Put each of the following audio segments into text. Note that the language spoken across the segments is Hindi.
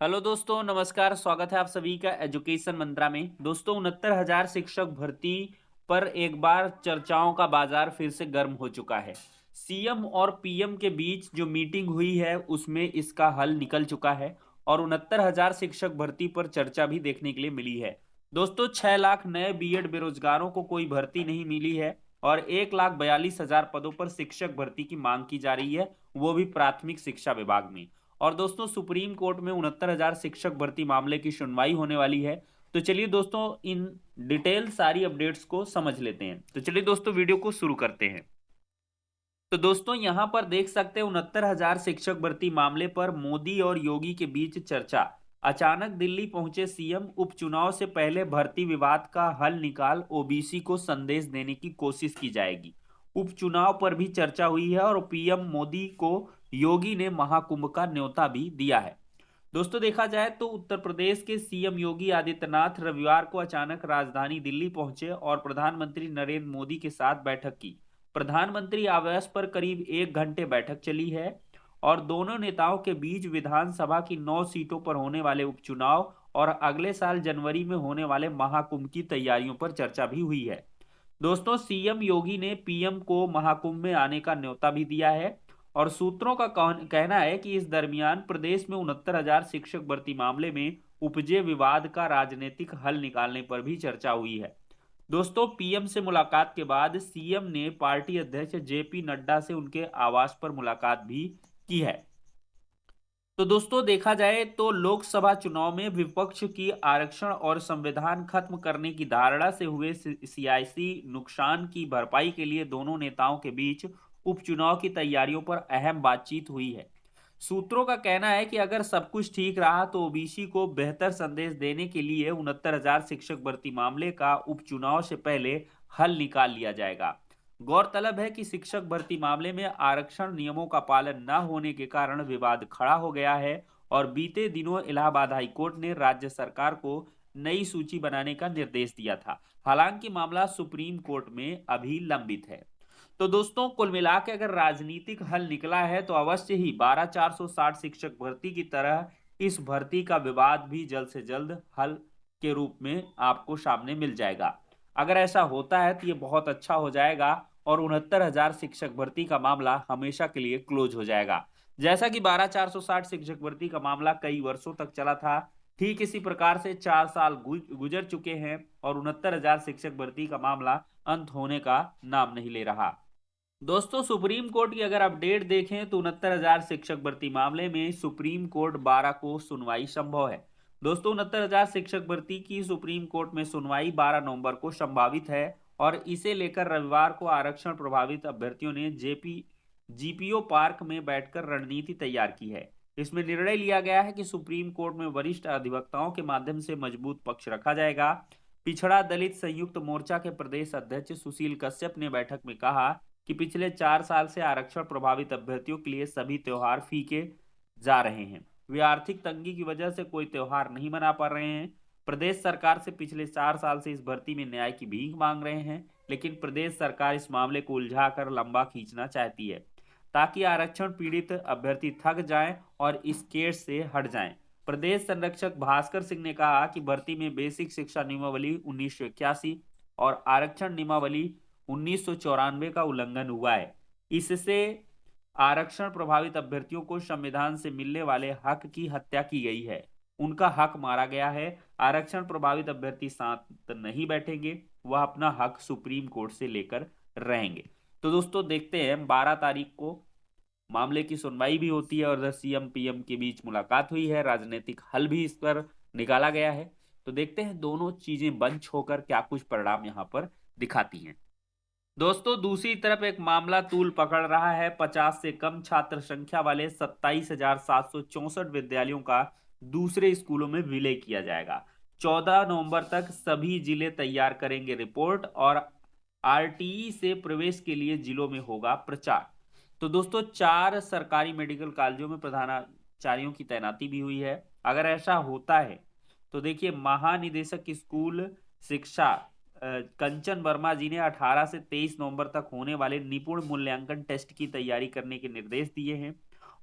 हेलो दोस्तों, नमस्कार। स्वागत है आप सभी का एजुकेशन मंत्रा में। दोस्तों, 69,000 शिक्षक भर्ती पर एक बार चर्चाओं का बाजार फिर से गर्म हो चुका है। सीएम और पीएम के बीच जो मीटिंग हुई है उसमें इसका हल निकल चुका है और 69,000 शिक्षक भर्ती पर चर्चा भी देखने के लिए मिली है। दोस्तों, 6 लाख नए बीएड बेरोजगारों को कोई भर्ती नहीं मिली है और 1,42,000 पदों पर शिक्षक भर्ती की मांग की जा रही है, वो भी प्राथमिक शिक्षा विभाग में। और दोस्तों, सुप्रीम कोर्ट में 69,000 शिक्षक भर्ती मामले की सुनवाई होने वाली है। तो चलिए दोस्तों, इन डिटेल सारी अपडेट्स को समझ लेते हैं। तो चलिए दोस्तों, वीडियो को शुरू करते हैं। तो दोस्तों, यहां पर देख सकते हैं 69,000 शिक्षक भर्ती मामले पर मोदी और योगी के बीच चर्चा। अचानक दिल्ली पहुंचे सीएम। उपचुनाव से पहले भर्ती विवाद का हल निकाल ओबीसी को संदेश देने की कोशिश की जाएगी। उपचुनाव पर भी चर्चा हुई है और पीएम मोदी को योगी ने महाकुंभ का न्योता भी दिया है। दोस्तों, देखा जाए तो उत्तर प्रदेश के सीएम योगी आदित्यनाथ रविवार को अचानक राजधानी दिल्ली पहुंचे और प्रधानमंत्री नरेंद्र मोदी के साथ बैठक की। प्रधानमंत्री आवास पर करीब 1 घंटे बैठक चली है और दोनों नेताओं के बीच विधानसभा की 9 सीटों पर होने वाले उपचुनाव और अगले साल जनवरी में होने वाले महाकुंभ की तैयारियों पर चर्चा भी हुई है। दोस्तों, सीएम योगी ने पीएम को महाकुंभ में आने का न्योता भी दिया है और सूत्रों का कहना है कि इस दरमियान प्रदेश में 69,000 शिक्षक भर्ती मामले में उपजे विवाद का राजनीतिक हल निकालने पर भी चर्चा हुई है। दोस्तों, पीएम से मुलाकात के बाद सीएम ने पार्टी अध्यक्ष जेपी नड्डा से उनके आवास पर मुलाकात भी की है। तो दोस्तों, देखा जाए तो लोकसभा चुनाव में विपक्ष की आरक्षण और संविधान खत्म करने की धारणा से हुए सियासी नुकसान की भरपाई के लिए दोनों नेताओं के बीच उपचुनाव की तैयारियों पर अहम बातचीत हुई है। सूत्रों का कहना है कि अगर सब कुछ ठीक रहा तो ओबीसी को बेहतर संदेश देने के लिए 69,000 शिक्षक भर्ती मामले का उपचुनाव से पहले हल निकाल लिया जाएगा। गौरतलब है कि शिक्षक भर्ती मामले में आरक्षण नियमों का पालन न होने के कारण विवाद खड़ा हो गया है और बीते दिनों इलाहाबाद हाईकोर्ट ने राज्य सरकार को नई सूची बनाने का निर्देश दिया था। हालांकि मामला सुप्रीम कोर्ट में अभी लंबित है। तो दोस्तों, कुल मिला के अगर राजनीतिक हल निकला है तो अवश्य ही 12,460 शिक्षक भर्ती की तरह इस भर्ती का विवाद भी जल्द से जल्द हल के रूप में आपको सामने मिल जाएगा। अगर ऐसा होता है तो ये बहुत अच्छा हो जाएगा और 69,000 शिक्षक भर्ती का मामला हमेशा के लिए क्लोज हो जाएगा। जैसा कि 12,460 शिक्षक भर्ती का मामला कई वर्षों तक चला था, ठीक इसी प्रकार से 4 साल गुजर चुके हैं और 69,000 शिक्षक भर्ती का मामला अंत होने का नाम नहीं ले रहा। दोस्तों, सुप्रीम कोर्ट की अगर अपडेट देखें तो 69,000 शिक्षक भर्ती मामले में सुप्रीम कोर्ट 12 को सुनवाई संभव है। दोस्तों, 69,000 शिक्षक भर्ती की सुप्रीम कोर्ट में सुनवाई 12 नवंबर को संभावित है और इसे लेकर रविवार को आरक्षण प्रभावित अभ्यर्थियों ने जीपीओ पार्क में बैठकर रणनीति तैयार की है। इसमें निर्णय लिया गया है कि सुप्रीम कोर्ट में वरिष्ठ अधिवक्ताओं के माध्यम से मजबूत पक्ष रखा जाएगा। पिछड़ा दलित संयुक्त मोर्चा के प्रदेश अध्यक्ष सुशील कश्यप ने बैठक में कहा कि पिछले 4 साल से आरक्षण प्रभावित अभ्यर्थियों के लिए सभी त्योहार फीके जा रहे हैं। वे आर्थिक तंगी की वजह से कोई त्योहार नहीं मना पा रहे हैं। प्रदेश सरकार से पिछले 4 साल से इस भर्ती में न्याय की भीख मांग रहे हैं, लेकिन प्रदेश सरकार इस मामले को उलझाकर लंबा खींचना चाहती है ताकि आरक्षण पीड़ित अभ्यर्थी थक जाएं और इस केस से हट जाएं। प्रदेश संरक्षक भास्कर सिंह ने कहा कि भर्ती में बेसिक शिक्षा नियमावली 1981 और आरक्षण नियमावली 1994 का उल्लंघन हुआ है। इससे आरक्षण प्रभावित अभ्यर्थियों को संविधान से मिलने वाले हक की हत्या की गई है। उनका हक मारा गया है। आरक्षण प्रभावित अभ्यर्थी शांत नहीं बैठेंगे, वह अपना हक सुप्रीम कोर्ट से लेकर रहेंगे। तो दोस्तों, देखते हैं 12 तारीख को मामले की सुनवाई भी होती है और सीएम पीएम के बीच मुलाकात हुई है, राजनीतिक हल भी इस पर निकाला गया है। तो देखते हैं दोनों चीजें बंच होकर क्या कुछ परिणाम यहाँ पर दिखाती हैं। दोस्तों, दूसरी तरफ एक मामला तूल पकड़ रहा है। 50 से कम छात्र संख्या वाले 27,764 विद्यालयों का दूसरे स्कूलों में विलय किया जाएगा। 14 नवंबर तक सभी जिले तैयार करेंगे रिपोर्ट और आरटीई से प्रवेश के लिए जिलों में होगा प्रचार। तो दोस्तों, 4 सरकारी मेडिकल कॉलेजों में प्रधानाचार्यों की तैनाती भी हुई है। अगर ऐसा होता है तो देखिए, महानिदेशक स्कूल शिक्षा कंचन वर्मा जी ने 18 से 23 नवंबर तक होने वाले निपुण मूल्यांकन टेस्ट की तैयारी करने के निर्देश दिए हैं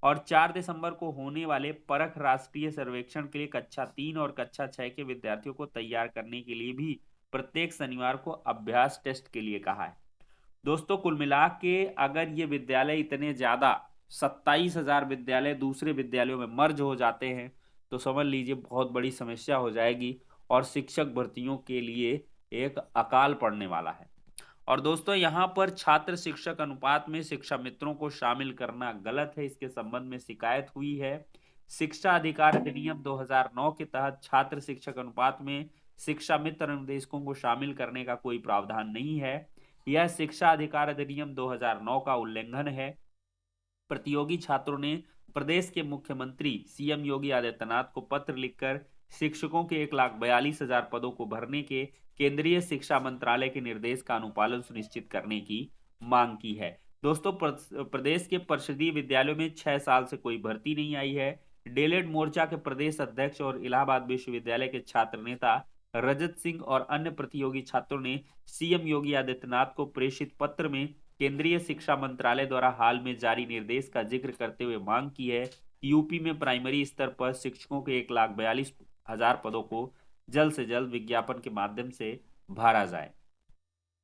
और 4 दिसंबर को होने वाले परख राष्ट्रीय सर्वेक्षण के लिए कक्षा 3 और कक्षा 6 के विद्यार्थियों को तैयार करने के लिए भी प्रत्येक शनिवार को अभ्यास टेस्ट के लिए कहा है। दोस्तों कुल मिला के अगर ये विद्यालय इतने ज्यादा 27,000 विद्यालय दूसरे विद्यालयों में मर्ज हो जाते हैं तो समझ लीजिए बहुत बड़ी समस्या हो जाएगी और शिक्षक भर्तियों के लिए एक अकाल पड़ने वाला है। और दोस्तों यहाँ पर छात्र शिक्षक अनुपात में शिक्षा मित्रों को शामिल करना गलत है, इसके संबंध में शिकायत हुई है। शिक्षा अधिकार अधिनियम 2009 के तहत छात्र शिक्षक अनुपात में शिक्षा मित्र अनुदेशकों को शामिल करने का कोई प्रावधान नहीं है। यह शिक्षा अधिकार अधिनियम 2009 का उल्लंघन है। प्रतियोगी छात्रों ने प्रदेश के मुख्यमंत्री सीएम योगी आदित्यनाथ को पत्र लिखकर शिक्षकों के 1,42,000 पदों को भरने के केंद्रीय शिक्षा मंत्रालय के निर्देश का अनुपालन सुनिश्चित करने की मांग की है। दोस्तों प्रदेश के परिषदीय विद्यालयों में 6 साल से कोई भर्ती नहीं आई है। डीएलएड मोर्चा के प्रदेश अध्यक्ष और इलाहाबाद विश्वविद्यालय के छात्र नेता रजत सिंह और अन्य प्रतियोगी छात्रों ने सीएम योगी आदित्यनाथ को प्रेषित पत्र में केंद्रीय शिक्षा मंत्रालय द्वारा हाल में जारी निर्देश का जिक्र करते हुए मांग की है कि यूपी में प्राइमरी स्तर पर शिक्षकों के 1,42,000 पदों को जल्द से जल्द विज्ञापन के माध्यम से भरा जाए।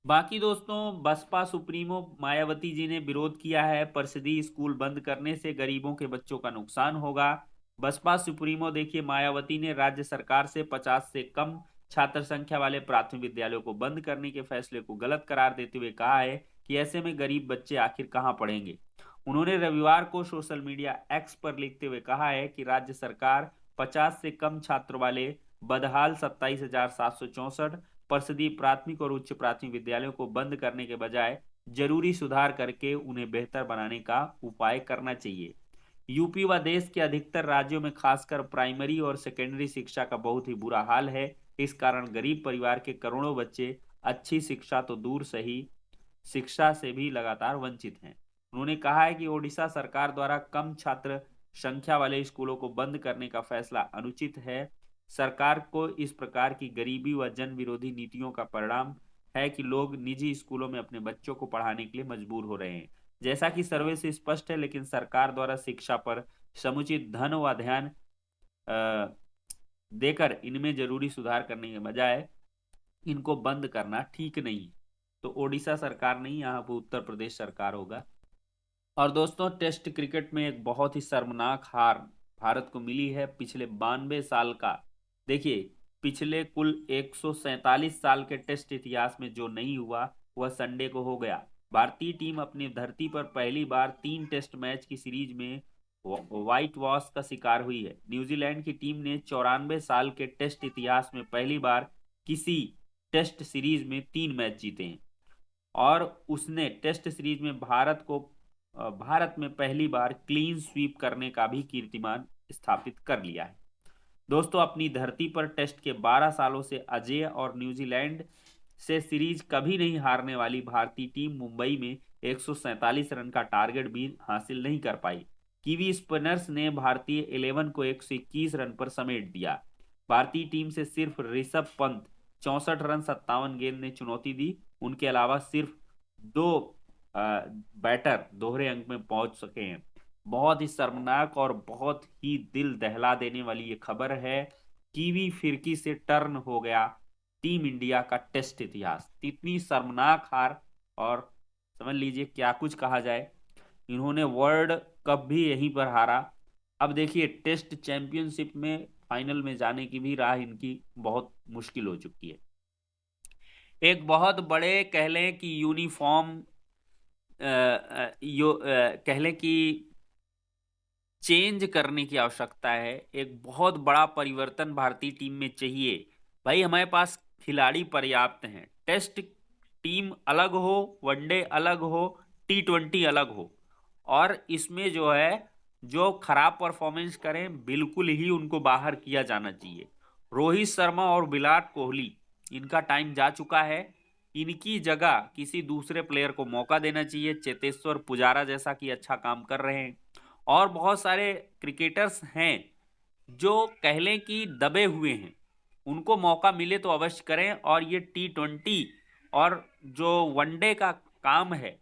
बाकी दोस्तों बसपा सुप्रीमो मायावती जी ने विरोध किया है, परिषदीय स्कूल बंद करने से गरीबों के बच्चों का नुकसान होगा। बसपा सुप्रीमो देखिए मायावती ने राज्य सरकार से 50 से कम छात्र संख्या वाले प्राथमिक विद्यालयों को बंद करने के फैसले को गलत करार देते हुए कहा है कि ऐसे में गरीब बच्चे आखिर कहां पढ़ेंगे। उन्होंने रविवार को सोशल मीडिया एक्स पर लिखते हुए कहा है कि राज्य सरकार 50 से कम छात्र वाले बदहाल 27,764 परिषदीय प्राथमिक और उच्च प्राथमिक विद्यालयों को बंद करने के बजाय जरूरी सुधार करके उन्हें बेहतर बनाने का उपाय करना चाहिए। यूपी व देश के अधिकतर राज्यों में खासकर प्राइमरी और सेकेंडरी शिक्षा का बहुत ही बुरा हाल है। इस कारण गरीब परिवार के करोड़ों बच्चे अच्छी शिक्षा तो दूर सही शिक्षा से भी लगातार वंचित हैं। उन्होंने कहा है कि ओडिशा सरकार द्वारा कम छात्र संख्या वाले स्कूलों को बंद करने का फैसला अनुचित है। सरकार को इस प्रकार की गरीबी व जन विरोधी नीतियों का परिणाम है कि लोग निजी स्कूलों में अपने बच्चों को पढ़ाने के लिए मजबूर हो रहे हैं। जैसा कि सर्वे से स्पष्ट है, लेकिन सरकार द्वारा शिक्षा पर समुचित धन व ध्यान देकर इनमें जरूरी सुधार करने के बजाय इनको बंद करना ठीक नहीं है। तो ओडिशा सरकार नहीं, यहाँ पर उत्तर प्रदेश सरकार होगा। और दोस्तों टेस्ट क्रिकेट में एक बहुत ही शर्मनाक हार भारत को मिली है पिछले 92 साल का। देखिए पिछले कुल 147 साल के टेस्ट इतिहास में जो नहीं हुआ वह संडे को हो गया। भारतीय टीम अपनी धरती पर पहली बार 3 टेस्ट मैच की सीरीज में व्हाइट वॉश का शिकार हुई है। न्यूजीलैंड की टीम ने 94 साल के टेस्ट इतिहास में पहली बार किसी टेस्ट सीरीज में 3 मैच जीते हैं और उसने टेस्ट सीरीज में भारत में पहली बार क्लीन स्वीप करने का भी कीर्तिमान स्थापित कर लिया है। दोस्तों अपनी धरती पर टेस्ट के 12 सालों से अजेय और न्यूजीलैंड से सीरीज कभी नहीं हारने वाली भारतीय टीम मुंबई में 147 रन का टारगेट भी हासिल नहीं कर पाई। कीवी स्पिनर्स ने भारतीय 11 को 121 रन पर समेट दिया। भारतीय टीम से सिर्फ ऋषभ पंत 64 रन 57 गेंद ने चुनौती दी। उनके अलावा सिर्फ 2 बैटर दोहरे अंक में पहुंच सके हैं। बहुत ही शर्मनाक और बहुत ही दिल दहला देने वाली ये खबर है। कीवी फिरकी से टर्न हो गया टीम इंडिया का टेस्ट इतिहास। इतनी शर्मनाक हार और समझ लीजिए क्या कुछ कहा जाए। इन्होंने वर्ल्ड कप भी यहीं पर हारा। अब देखिए टेस्ट चैंपियनशिप में फाइनल में जाने की भी राह इनकी बहुत मुश्किल हो चुकी है। एक बहुत बड़े कह लें कि यूनिफॉर्म कह लें कि चेंज करने की आवश्यकता है। एक बहुत बड़ा परिवर्तन भारतीय टीम में चाहिए। भाई हमारे पास खिलाड़ी पर्याप्त हैं, टेस्ट टीम अलग हो, वनडे अलग हो, T20 अलग हो, और इसमें जो है जो खराब परफॉर्मेंस करें बिल्कुल ही उनको बाहर किया जाना चाहिए। रोहित शर्मा और विराट कोहली इनका टाइम जा चुका है। इनकी जगह किसी दूसरे प्लेयर को मौका देना चाहिए। चेतेश्वर पुजारा जैसा कि अच्छा काम कर रहे हैं और बहुत सारे क्रिकेटर्स हैं जो कह लें कि दबे हुए हैं, उनको मौका मिले तो अवश्य करें। और ये T20 और जो वनडे का काम है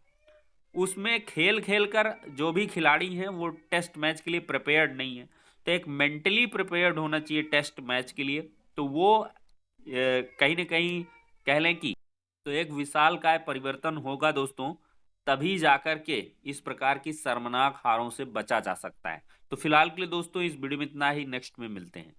उसमें खेल खेल कर जो भी खिलाड़ी हैं वो टेस्ट मैच के लिए प्रिपेयर्ड नहीं है। तो एक मेंटली प्रिपेयर्ड होना चाहिए टेस्ट मैच के लिए। तो वो कहीं ना कहीं कह लें कि तो एक विशालकाय परिवर्तन होगा दोस्तों, तभी जाकर के इस प्रकार की शर्मनाक हारों से बचा जा सकता है। तो फिलहाल के लिए दोस्तों इस वीडियो में इतना ही, नेक्स्ट में मिलते हैं।